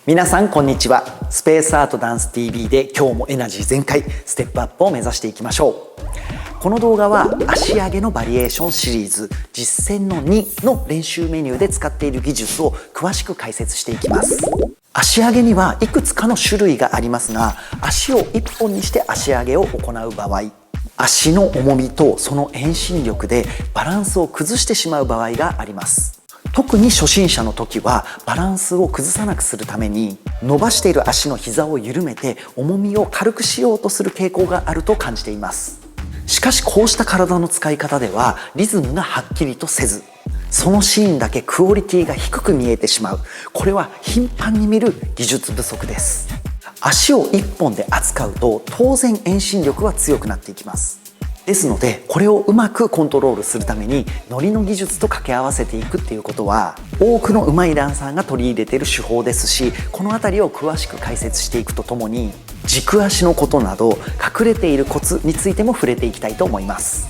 皆さんこんにちは。スペースアートダンス TV で今日もエナジー全開、ステップアップを目指していきましょう。この動画は足上げのバリエーションシリーズ実践の2の練習メニューで使っている技術を詳しく解説していきます。足上げにはいくつかの種類がありますが、足を1本にして足上げを行う場合、足の重みとその遠心力でバランスを崩してしまう場合があります。特に初心者の時はバランスを崩さなくするために伸ばしている足の膝を緩めて重みを軽くしようとする傾向があると感じています。しかしこうした体の使い方ではリズムがはっきりとせず、そのシーンだけクオリティが低く見えてしまう。これは頻繁に見る技術不足です。足を1本で扱うと当然遠心力は強くなっていきます。ですのでこれをうまくコントロールするためにノリの技術と掛け合わせていくっていうことは多くの上手いダンサーが取り入れている手法ですし、この辺りを詳しく解説していくとともに軸足のことなど隠れているコツについても触れていきたいと思います。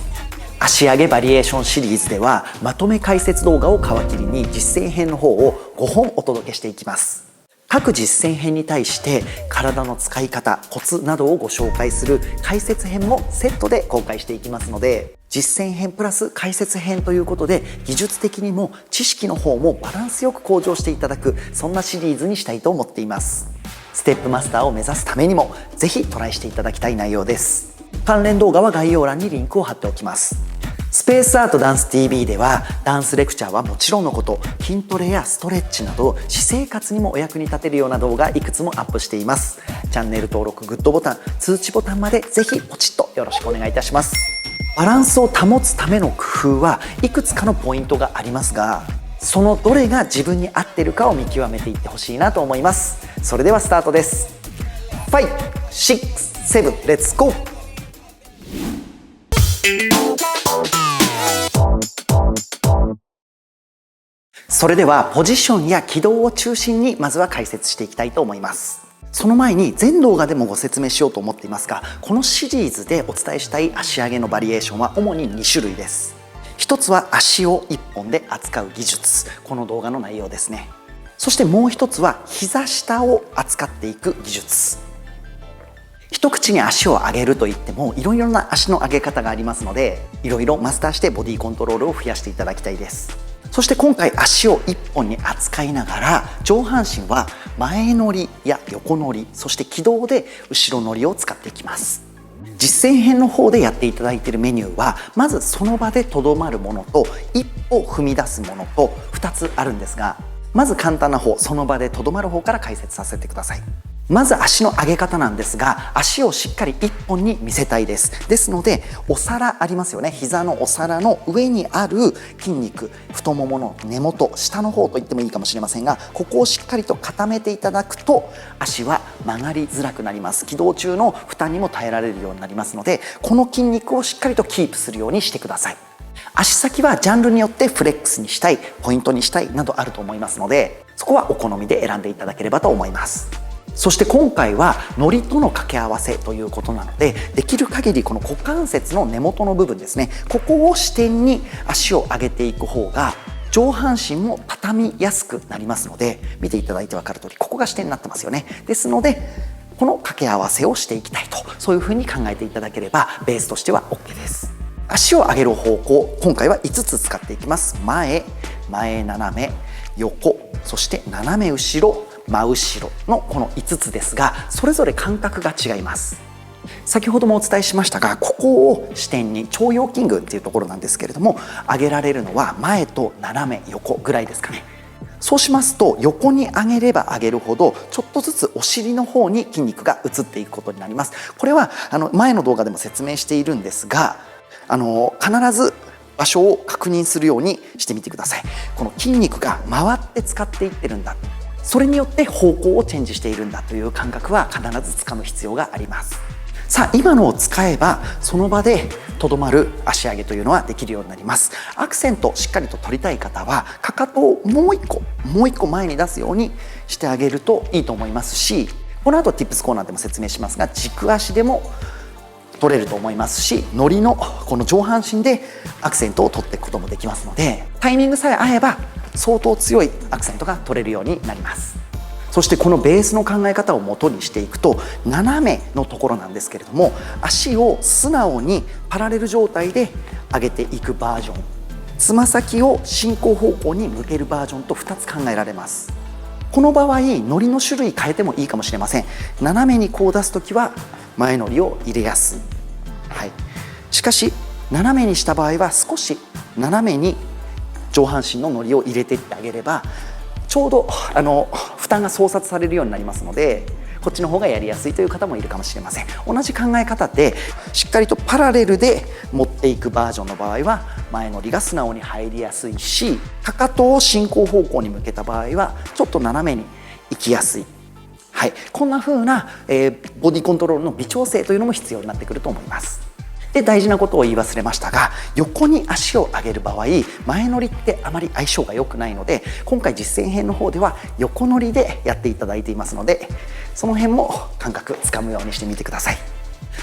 足上げバリエーションシリーズではまとめ解説動画を皮切りに実践編の方を5本お届けしていきます。各実践編に対して体の使い方、コツなどをご紹介する解説編もセットで公開していきますので、実践編プラス解説編ということで技術的にも知識の方もバランスよく向上していただく、そんなシリーズにしたいと思っています。ステップマスターを目指すためにもぜひトライしていただきたい内容です。関連動画は概要欄にリンクを貼っておきます。スペースアートダンス TV ではダンスレクチャーはもちろんのこと、筋トレやストレッチなど私生活にもお役に立てるような動画いくつもアップしています。チャンネル登録、グッドボタン、通知ボタンまでぜひポチッとよろしくお願いいたします。バランスを保つための工夫はいくつかのポイントがありますが、そのどれが自分に合っているかを見極めていってほしいなと思います。それではスタートです。5、6、7、レッツゴー。それではポジションや軌道を中心にまずは解説していきたいと思います。その前に全動画でもご説明しようと思っていますが、このシリーズでお伝えしたい足上げのバリエーションは主に2種類です。一つは足を1本で扱う技術、この動画の内容ですね。そしてもう一つは膝下を扱っていく技術。一口に足を上げるといってもいろいろな足の上げ方がありますので、いろいろマスターしてボディコントロールを増やしていただきたいです。そして今回足を1本に扱いながら上半身は前乗りや横乗り、そして軌道で後ろ乗りを使っていきます。実践編の方でやっていただいているメニューはまずその場でとどまるものと一歩踏み出すものと2つあるんですが、まず簡単な方、その場でとどまる方から解説させてください。まず足の上げ方なんですが、足をしっかり1本に見せたいです。ですのでお皿ありますよね。膝のお皿の上にある筋肉、太ももの根元、下の方と言ってもいいかもしれませんが、ここをしっかりと固めていただくと足は曲がりづらくなります。起動中の負担にも耐えられるようになりますので、この筋肉をしっかりとキープするようにしてください。足先はジャンルによってフレックスにしたい、ポイントにしたいなどあると思いますので、そこはお好みで選んでいただければと思います。そして今回はノリとの掛け合わせということなので、できる限りこの股関節の根元の部分ですね、ここを支点に足を上げていく方が上半身も畳みやすくなりますので、見ていただいて分かる通りここが支点になってますよね。ですのでこの掛け合わせをしていきたいと、そういうふうに考えていただければベースとしては OK です。足を上げる方向、今回は5つ使っていきます。前、前斜め、横、そして斜め後ろ、真後ろのこの5つですが、それぞれ感覚が違います。先ほどもお伝えしましたが、ここを支点に腸腰筋群っていうところなんですけれども、上げられるのは前と斜め横ぐらいですかね。そうしますと横に上げれば上げるほどちょっとずつお尻の方に筋肉が移っていくことになります。これは前の動画でも説明しているんですが、必ず場所を確認するようにしてみてください。この筋肉が回って使っていってるんだ、それによって方向をチェンジしているんだという感覚は必ずつかむ必要があります。さあ今のを使えばその場でとどまる足上げというのはできるようになります。アクセントしっかりと取りたい方はかかとをもう一個前に出すようにしてあげるといいと思いますし、この後 Tips コーナーでも説明しますが、軸足でも取れると思いますし、ノリのこの上半身でアクセントを取っていくこともできますので、タイミングさえ合えば相当強いアクセントが取れるようになります。そしてこのベースの考え方を元にしていくと、斜めのところなんですけれども、足を素直にパラレル状態で上げていくバージョン、つま先を進行方向に向けるバージョンと2つ考えられます。この場合乗りの種類変えてもいいかもしれません。斜めにこう出すときは前乗りを入れやすい、はい、しかし斜めにした場合は少し斜めに上半身の乗りを入れていってあげれば、ちょうど負担が相殺されるようになりますので、こっちの方がやりやすいという方もいるかもしれません。同じ考え方でしっかりとパラレルで持っていくバージョンの場合は前乗りが素直に入りやすいし、かかとを進行方向に向けた場合はちょっと斜めに行きやすい、はい、こんな風な、ボディコントロールの微調整というのも必要になってくると思います。で、大事なことを言い忘れましたが、横に足を上げる場合前乗りってあまり相性が良くないので、今回実践編の方では横乗りでやっていただいていますので、その辺も感覚つかむようにしてみてください。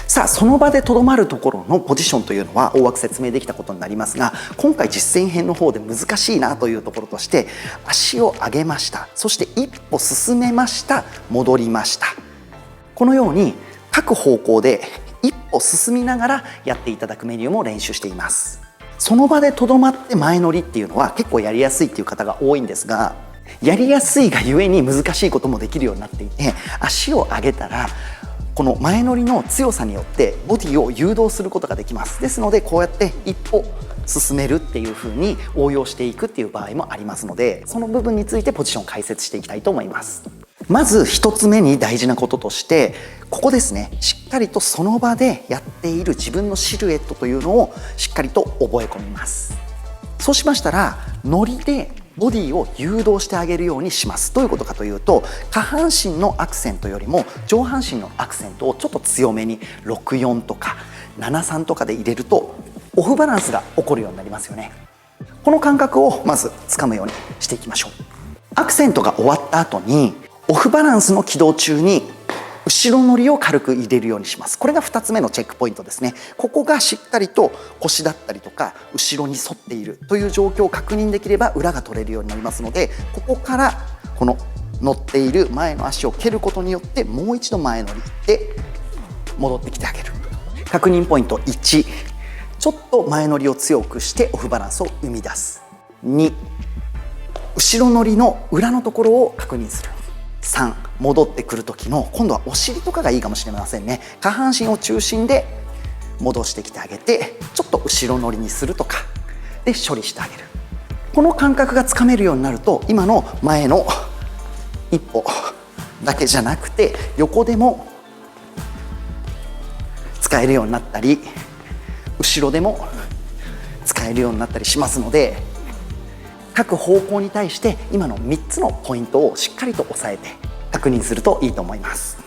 さあ、その場でとどまるところのポジションというのは大枠説明できたことになりますが、今回実践編の方で難しいなというところとして、足を上げました、そして一歩進めました、戻りました、このように各方向で一歩進みながらやっていただくメニューも練習しています。その場でとどまって前乗りっていうのは結構やりやすいっていう方が多いんですが、やりやすいがゆえに難しいこともできるようになっていて、足を上げたらこの前乗りの強さによってボディを誘導することができます。ですのでこうやって一歩進めるっていう風に応用していくっていう場合もありますので、その部分についてポジションを解説していきたいと思います。まず1つ目に大事なこととして、ここですね、しっかりとその場でやっている自分のシルエットというのをしっかりと覚え込みます。そうしましたら乗りでボディを誘導してあげるようにします。どういうことかというと、下半身のアクセントよりも上半身のアクセントをちょっと強めに6-4とか7-3とかで入れるとオフバランスが起こるようになりますよね。この感覚をまずつかむようにしていきましょう。アクセントが終わった後にオフバランスの起動中に後ろ乗りを軽く入れるようにします。これが2つ目のチェックポイントですね。ここがしっかりと腰だったりとか後ろに反っているという状況を確認できれば裏が取れるようになりますので、ここからこの乗っている前の足を蹴ることによってもう一度前乗りで戻ってきてあげる。確認ポイント1、ちょっと前乗りを強くしてオフバランスを生み出す。2、後ろ乗りの裏のところを確認する。3、戻ってくる時の今度はお尻とかがいいかもしれませんね。下半身を中心で戻してきてあげて、ちょっと後ろ乗りにするとかで処理してあげる。この感覚がつかめるようになると、今の前の一歩だけじゃなくて横でも使えるようになったり、後ろでも使えるようになったりしますので、各方向に対して今の3つのポイントをしっかりと押さえて確認するといいと思います。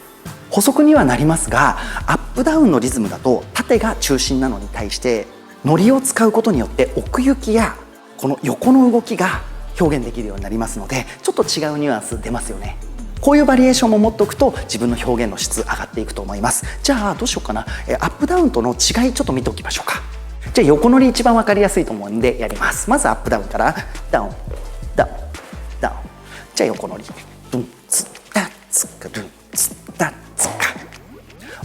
補足にはなりますが、アップダウンのリズムだと縦が中心なのに対して乗りを使うことによって奥行きやこの横の動きが表現できるようになりますので、ちょっと違うニュアンス出ますよね。こういうバリエーションも持っておくと自分の表現の質上がっていくと思います。じゃあどうしようかな、アップダウンとの違いちょっと見ておきましょうか。じゃあ横乗り一番分かりやすいと思うんでやります。まずアップダウンからダウンダウンダウン。じゃあ横乗りドンツダツカドンツダツカ。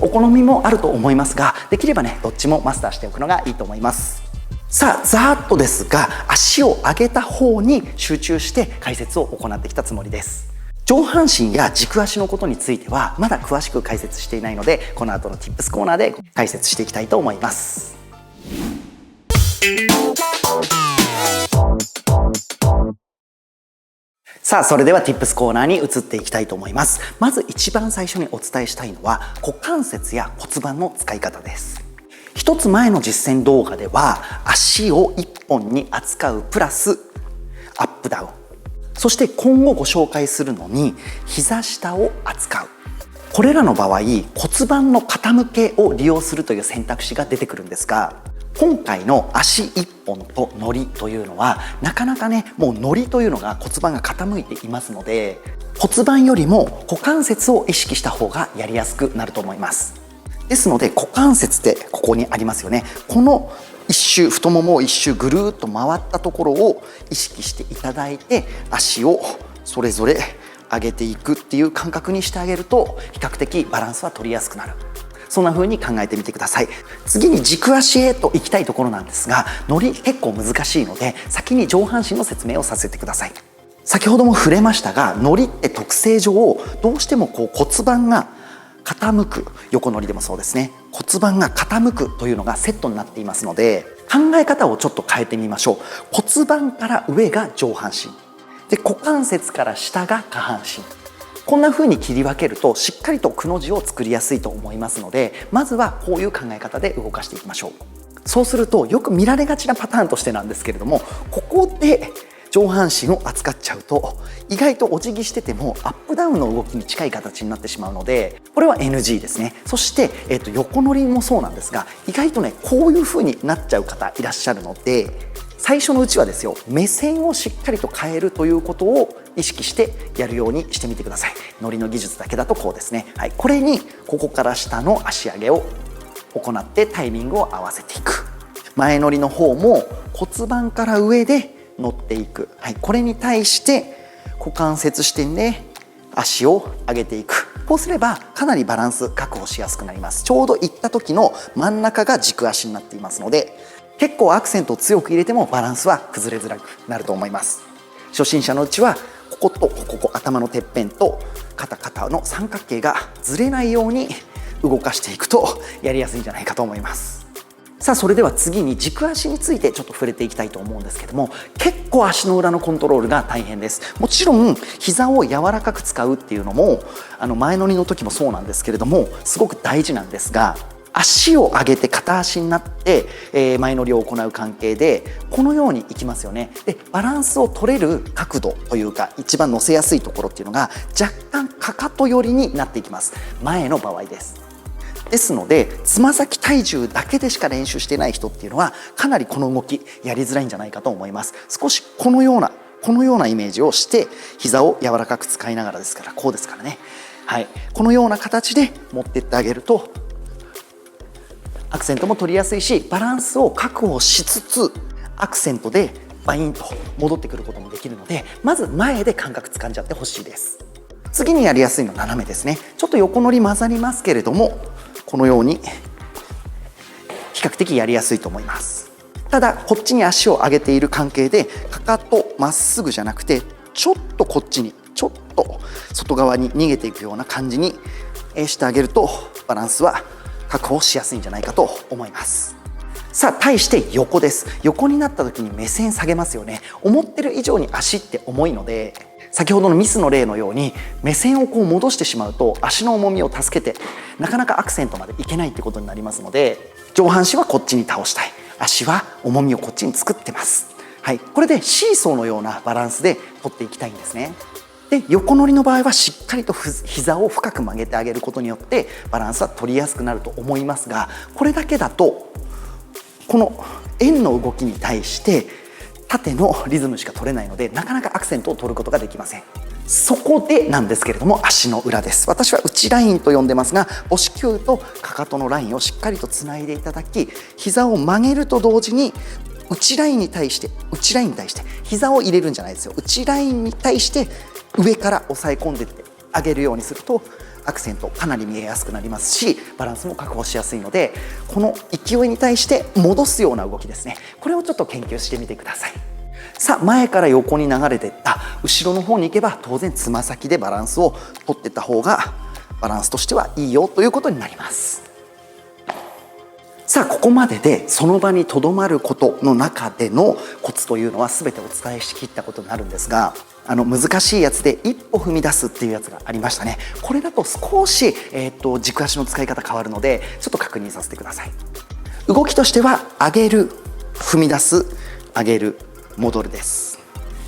お好みもあると思いますが、できればねどっちもマスターしておくのがいいと思います。さあざーっとですが、足を上げた方に集中して解説を行ってきたつもりです。上半身や軸足のことについてはまだ詳しく解説していないので、この後の Tips コーナーで解説していきたいと思います。さあそれでは Tips コーナーに移っていきたいと思います。まず一番最初にお伝えしたいのは股関節や骨盤の使い方です。一つ前の実践動画では足を一本に扱うプラスアップダウン、そして今後ご紹介するのに膝下を扱う、これらの場合骨盤の傾けを利用するという選択肢が出てくるんですが、今回の足一本と乗りというのはなかなかね、もう乗りというのが骨盤が傾いていますので、骨盤よりも股関節を意識した方がやりやすくなると思います。ですので股関節ってここにありますよね。この一周、太ももを一周ぐるっと回ったところを意識していただいて、足をそれぞれ上げていくっていう感覚にしてあげると比較的バランスは取りやすくなる。そんな風に考えてみてください。次に軸足へと行きたいところなんですが、乗り結構難しいので先に上半身の説明をさせてください。先ほども触れましたが、乗りって特性上どうしても骨盤が傾く、横乗りでもそうですね、骨盤が傾くというのがセットになっていますので、考え方をちょっと変えてみましょう。骨盤から上が上半身で、股関節から下が下半身、こんな風に切り分けるとしっかりとくの字を作りやすいと思いますので、まずはこういう考え方で動かしていきましょう。そうするとよく見られがちなパターンとしてなんですけれども、ここで上半身を扱っちゃうと意外とお辞儀しててもアップダウンの動きに近い形になってしまうので、これは NG ですね。そして、横乗りもそうなんですが、意外とねこういう風になっちゃう方いらっしゃるので、最初のうちはですよ、目線をしっかりと変えるということを意識してやるようにしてみてください。乗りの技術だけだとこうですね。はい、これにここから下の足上げを行ってタイミングを合わせていく。前乗りの方も骨盤から上で乗っていく。はい、これに対して股関節支点で足を上げていく。こうすればかなりバランス確保しやすくなります。ちょうど行った時の真ん中が軸足になっていますので、結構アクセントを強く入れてもバランスは崩れづらくなると思います。初心者のうちはこことここ、頭のてっぺんと肩の三角形がずれないように動かしていくとやりやすいんじゃないかと思います。さあ、それでは次に軸足についてちょっと触れていきたいと思うんですけども、結構足の裏のコントロールが大変です。もちろん膝を柔らかく使うっていうのも前乗りの時もそうなんですけれどもすごく大事なんですが、足を上げて片足になって、前乗りを行う関係でこのようにいきますよね。でバランスを取れる角度というか一番乗せやすいところっていうのが若干かかと寄りになっていきます。前の場合です。ですのでつま先体重だけでしか練習してない人っていうのはかなりこの動きやりづらいんじゃないかと思います。少しこのようなイメージをして膝を柔らかく使いながらですから、こうですからね、はい、このような形で持ってってあげるとアクセントも取りやすいし、バランスを確保しつつアクセントでバインと戻ってくることもできるので、まず前で感覚掴んじゃってほしいです。次にやりやすいのは斜めですね。ちょっと横乗り混ざりますけれども、このように比較的やりやすいと思います。ただこっちに足を上げている関係でかかとまっすぐじゃなくてちょっとこっちにちょっと外側に逃げていくような感じにしてあげるとバランスは確保しやすいんじゃないかと思います。さあ対して横です。横になった時に目線下げますよね。思ってる以上に足って重いので、先ほどのミスの例のように目線をこう戻してしまうと足の重みを助けてなかなかアクセントまでいけないってことになりますので、上半身はこっちに倒したい、足は重みをこっちに作ってます。はい、これでシーソーのようなバランスで取っていきたいんですね。で横乗りの場合はしっかりと膝を深く曲げてあげることによってバランスは取りやすくなると思いますが、これだけだとこの円の動きに対して縦のリズムしか取れないのでなかなかアクセントを取ることができません。そこでなんですけれども、足の裏です。私は内ラインと呼んでますが、母子球とかかとのラインをしっかりとつないでいただき、膝を曲げると同時に内ラインに対して膝を入れるんじゃないですよ。内ラインに対して上から押さえ込んでってあげるようにするとアクセントかなり見えやすくなりますし、バランスも確保しやすいので、この勢いに対して戻すような動きですね、これをちょっと研究してみてください。さあ前から横に流れていった後ろの方に行けば当然つま先でバランスを取っていった方がバランスとしてはいいよということになります。さあここまででその場にとどまることの中でのコツというのは全てお伝えしきったことになるんですが、難しいやつで一歩踏み出すっていうやつがありましたね。これだと少し、軸足の使い方変わるのでちょっと確認させてください。動きとしては上げる、踏み出す、上げる、戻るです。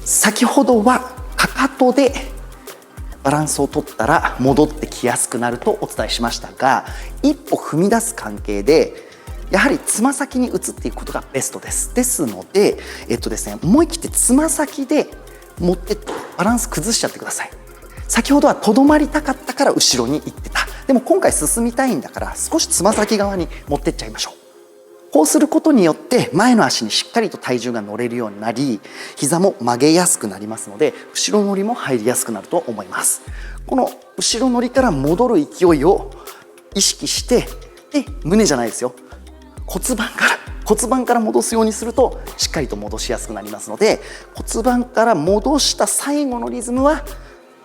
先ほどはかかとでバランスを取ったら戻ってきやすくなるとお伝えしましたが、一歩踏み出す関係でやはりつま先に移っていくことがベストです。ですので、思い切ってつま先で持ってってバランス崩しちゃってください。先ほどはとどまりたかったから後ろに行ってた。でも今回進みたいんだから少しつま先側に持ってっちゃいましょう。こうすることによって前の足にしっかりと体重が乗れるようになり、膝も曲げやすくなりますので、後ろ乗りも入りやすくなると思います。この後ろ乗りから戻る勢いを意識して、で胸じゃないですよ、骨盤から戻すようにするとしっかりと戻しやすくなりますので、骨盤から戻した最後のリズムは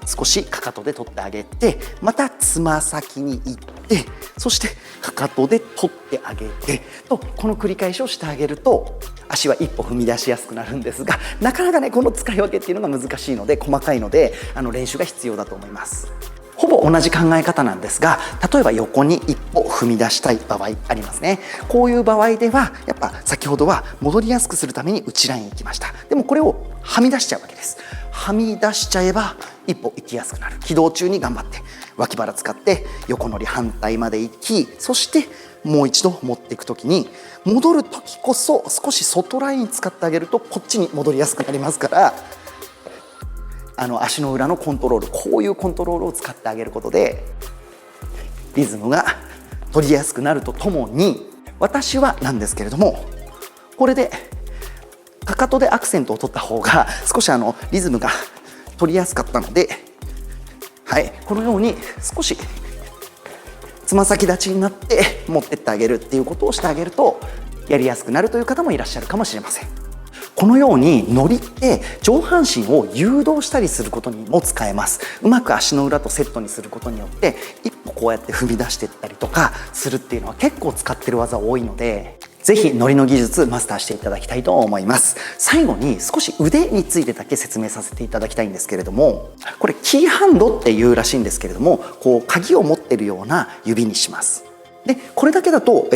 少しかかとで取ってあげて、またつま先に行って、そしてかかとで取ってあげてと、この繰り返しをしてあげると足は一歩踏み出しやすくなるんですが、なかなかねこの使い分けっていうのが難しいので、細かいので練習が必要だと思います。ほぼ同じ考え方なんですが、例えば横に一歩踏み出したい場合ありますね。こういう場合ではやっぱ先ほどは戻りやすくするために内ライン行きました。でもこれをはみ出しちゃうわけです。はみ出しちゃえば一歩行きやすくなる。起動中に頑張って脇腹使って横乗り反対まで行き、そしてもう一度持っていくときに、戻るときこそ少し外ライン使ってあげるとこっちに戻りやすくなりますから、足の裏のコントロール、こういうコントロールを使ってあげることでリズムが取りやすくなるとともに、私はなんですけれども、これでかかとでアクセントを取った方が少しリズムが取りやすかったので、はい、このように少しつま先立ちになって持ってってあげるっていうことをしてあげるとやりやすくなるという方もいらっしゃるかもしれません。このように乗りって上半身を誘導したりすることにも使えます。うまく足の裏とセットにすることによって一歩こうやって踏み出していったりとかするっていうのは結構使ってる技多いので、ぜひ乗りの技術マスターしていただきたいと思います。最後に少し腕についてだけ説明させていただきたいんですけれども、これキーハンドっていうらしいんですけれども、こう鍵を持ってるような指にします。でこれだけだと、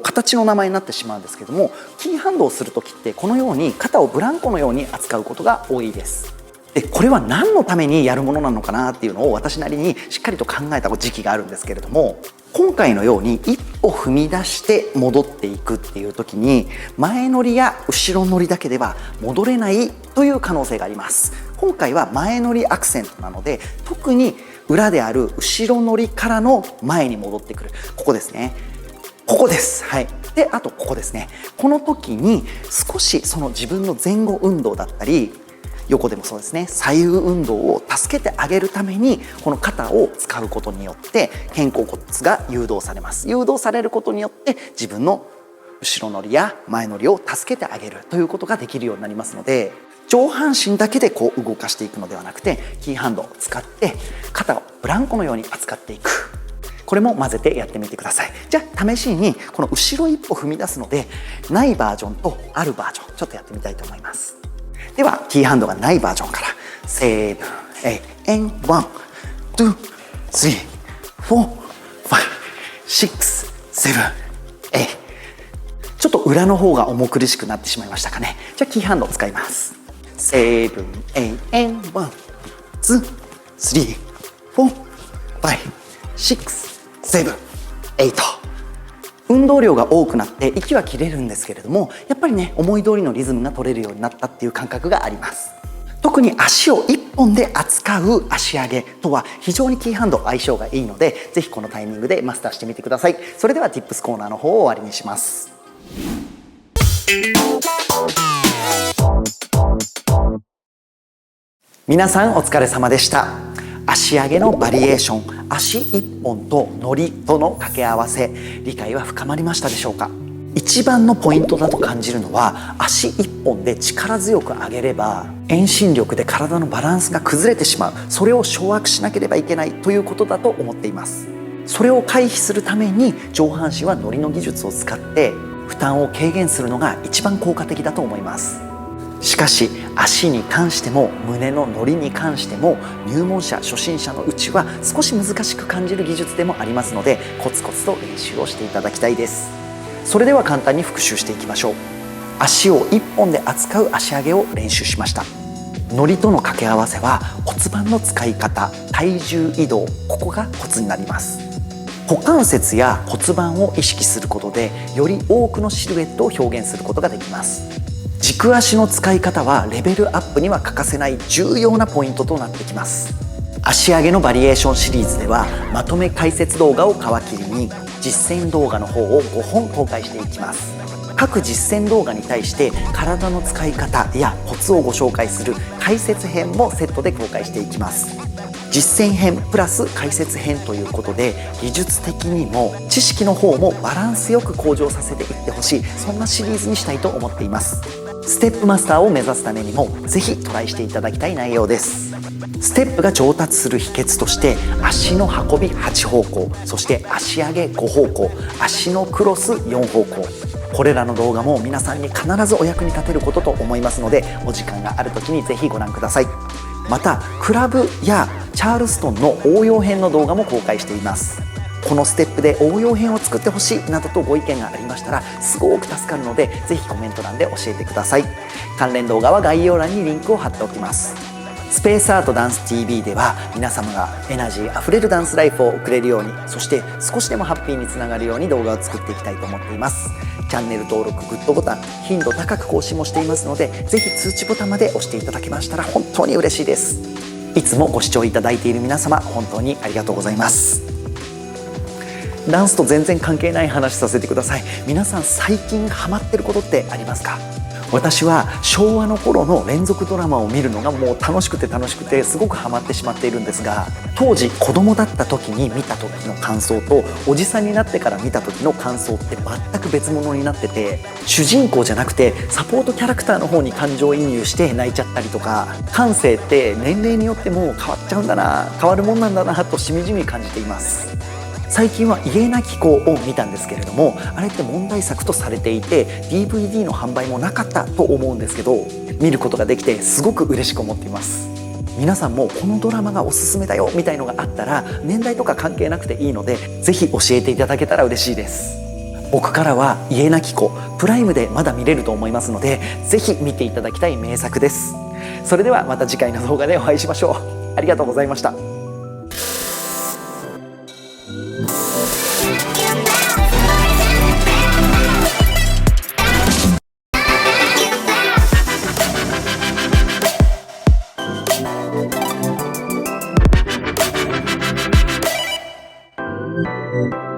形の名前になってしまうんですけども、キーハンドをする時ってこのように肩をブランコのように扱うことが多いです。でこれは何のためにやるものなのかなっていうのを私なりにしっかりと考えた時期があるんですけれども、今回のように一歩踏み出して戻っていくっていう時に、前乗りや後ろ乗りだけでは戻れないという可能性があります。今回は前乗りアクセントなので、特に裏である後ろ乗りからの前に戻ってくる、ここですね、ここです。はい。であとここですね。この時に少しその自分の前後運動だったり、横でもそうですね、左右運動を助けてあげるためにこの肩を使うことによって肩甲骨が誘導されます。誘導されることによって自分の後ろ乗りや前乗りを助けてあげるということができるようになりますので、上半身だけでこう動かしていくのではなくて、キーハンドを使って肩をブランコのように扱っていく、これも混ぜてやってみてください。じゃあ試しにこの後ろ一歩踏み出すので、ないバージョンとあるバージョンちょっとやってみたいと思います。ではキーハンドがないバージョンから、セーブエンワンツースリーフォーファイブシックスセブンエイ、ちょっと裏の方が重苦しくなってしまいましたかね。じゃあキーハンドを使います。セーブエンワンツースリーフォーファイブシックスセブンエイト。運動量が多くなって息は切れるんですけれども、やっぱりね思い通りのリズムが取れるようになったっていう感覚があります。特に足を1本で扱う足上げとは非常にキーハンド相性がいいので、ぜひこのタイミングでマスターしてみてください。それでは Tips コーナーの方を終わりにします。皆さんお疲れ様でした。足上げのバリエーション、足1本と乗りとの掛け合わせ、理解は深まりましたでしょうか。一番のポイントだと感じるのは、足1本で力強く上げれば遠心力で体のバランスが崩れてしまう、それを掌握しなければいけないということだと思っています。それを回避するために上半身は乗りの技術を使って負担を軽減するのが一番効果的だと思います。しかし足に関しても胸の乗りに関しても、入門者初心者のうちは少し難しく感じる技術でもありますので、コツコツと練習をしていただきたいです。それでは簡単に復習していきましょう。足を1本で扱う足上げを練習しました。乗りとの掛け合わせは骨盤の使い方、体重移動、ここがコツになります。股関節や骨盤を意識することでより多くのシルエットを表現することができます。軸足の使い方はレベルアップには欠かせない重要なポイントとなってきます。足上げのバリエーションシリーズではまとめ解説動画を皮切りに実践動画の方を5本公開していきます。各実践動画に対して体の使い方やコツをご紹介する解説編もセットで公開していきます。実践編プラス解説編ということで、技術的にも知識の方もバランスよく向上させていってほしい、そんなシリーズにしたいと思っています。ステップマスターを目指すためにもぜひトライしていただきたい内容です。ステップが上達する秘訣として、足の運び8方向、そして足上げ5方向、足のクロス4方向、これらの動画も皆さんに必ずお役に立てることと思いますので、お時間がある時にぜひご覧ください。またクラブやチャールストンの応用編の動画も公開しています。このステップで応用編を作ってほしいなどとご意見がありましたらすごく助かるので、ぜひコメント欄で教えてください。関連動画は概要欄にリンクを貼っておきます。スペースアートダンス TV では皆様がエナジーあふれるダンスライフを送れるように、そして少しでもハッピーにつながるように動画を作っていきたいと思っています。チャンネル登録、グッドボタン、頻度高く更新もしていますので、ぜひ通知ボタンまで押していただけましたら本当に嬉しいです。いつもご視聴いただいている皆様、本当にありがとうございます。ダンスと全然関係ない話させてください。皆さん最近ハマってることってありますか？私は昭和の頃の連続ドラマを見るのがもう楽しくてすごくハマってしまっているんですが、当時子供だった時に見た時の感想とおじさんになってから見た時の感想って全く別物になってて、主人公じゃなくてサポートキャラクターの方に感情移入して泣いちゃったりとか、感性って年齢によっても変わっちゃうんだな、変わるもんなんだなとしみじみ感じています。最近は家なき子を見たんですけれども、あれって問題作とされていて DVD の販売もなかったと思うんですけど、見ることができてすごく嬉しく思っています。皆さんもこのドラマがおすすめだよみたいのがあったら年代とか関係なくていいので、ぜひ教えていただけたら嬉しいです。僕からは家なき子プライムでまだ見れると思いますので、ぜひ見ていただきたい名作です。それではまた次回の動画でお会いしましょう。ありがとうございました。Thank you.